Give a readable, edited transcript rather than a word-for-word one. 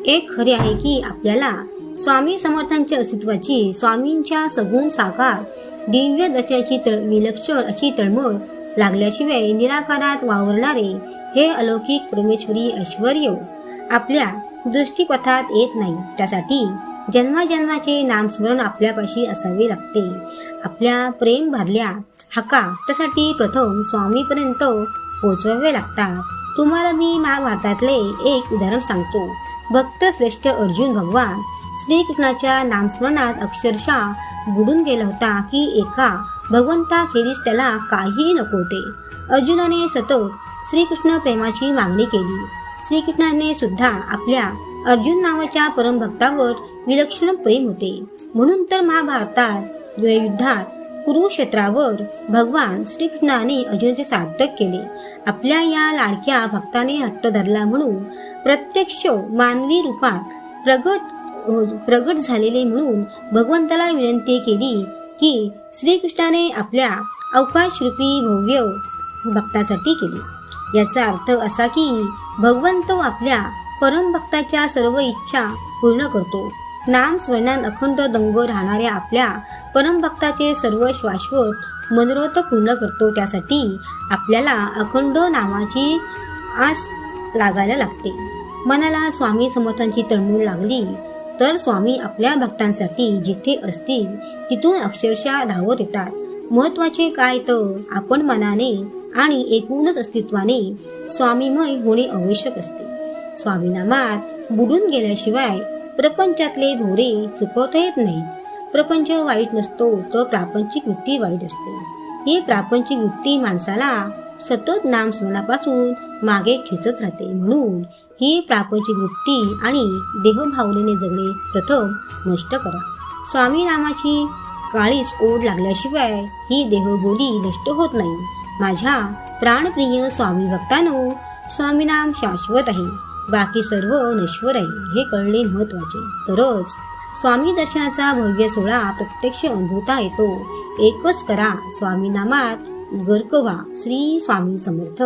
एक खरे आहे की आपल्याला स्वामी समर्थांच्या अस्तित्वाची, स्वामींच्या सगुण साकार दिव्य दर्शनाची विलक्षण अशी तळमळ लागल्याशिवाय निराकारात वावरणारे हे अलौकिक परमेश्वरी ऐश्वर्य आपल्या दृष्टीपथात येत नाही. त्यासाठी जन्माजन्माचे नामस्मरण आपल्यापाशी असावे लागते. आपल्या प्रेम भरल्या हाका त्यासाठी प्रथम स्वामीपर्यंत पोचवावे लागतात. तुम्हाला मी महाभारतातले एक उदाहरण सांगतो. भक्त श्रेष्ठ अर्जुन भगवान श्रीकृष्णाच्या नामस्मरणात अक्षरशः बुडून गेला होता की एका भगवंताखेरीज त्याला काहीही नको होते. अर्जुनाने सतत श्रीकृष्ण प्रेमाची मागणी केली. श्रीकृष्णाने सुद्धा आपल्या अर्जुन नावाच्या परमभक्तावर विलक्षण प्रेम होते. म्हणून तर महाभारतात युद्धात कुरुक्षेत्रावर भगवान श्रीकृष्णाने अर्जुनाचे सार्थक केले. आपल्या या लाडक्या भक्ताने हट्ट धरला म्हणून प्रत्यक्ष मानवी रूपात प्रगट झालेले म्हणून भगवंताला विनंती केली की श्रीकृष्णाने आपल्या अवकाशरूपी भव्य भक्तासाठी केले. याचा अर्थ असा की भगवंत आपल्या परमभक्ताच्या सर्व इच्छा पूर्ण करतो. नाम स्मरणात अखंड दंग राहणाऱ्या आपल्या परमभक्ताचे सर्व शाश्वत मनोरथ पूर्ण करतो. त्यासाठी आपल्याला अखंड नामाची आस लागायला लागते. मनाला स्वामी समर्थांची तळमळ लागली तर स्वामी आपल्या भक्तांसाठी जिथे असतील तिथून अक्षरशः धावत येतात. महत्वाचे काय तर आपण मनाने आणि एकूणच अस्तित्वाने स्वामीमय होणे आवश्यक असते. स्वामीनामात बुडून गेल्याशिवाय प्रपंचातले भोरे चुकवता येत नाहीत. प्रपंच वाईट नसतो तर प्रापंचिक वृत्ती वाईट असते. ही प्रापंचिक वृत्ती माणसाला सतत नामस्मरणापासून मागे खेचत राहते. म्हणून ही प्रापंचिक वृत्ती आणि देहभावनेने जगणे प्रथम नष्ट करा. स्वामी नामाची काळीच ओढ लागल्याशिवाय ही देहबोली नष्ट होत नाही. माझ्या प्राणप्रिय स्वामी भक्तांनो, स्वामीनाम शाश्वत आहे, बाकी सर्व नश्वर आहे हे कळणे महत्वाचे. तरच स्वामी दर्शनाचा भव्य सोहळा प्रत्यक्ष अनुभवता येतो. एकच करा, स्वामीनामात गर्क व्हा. श्री स्वामी समर्थ.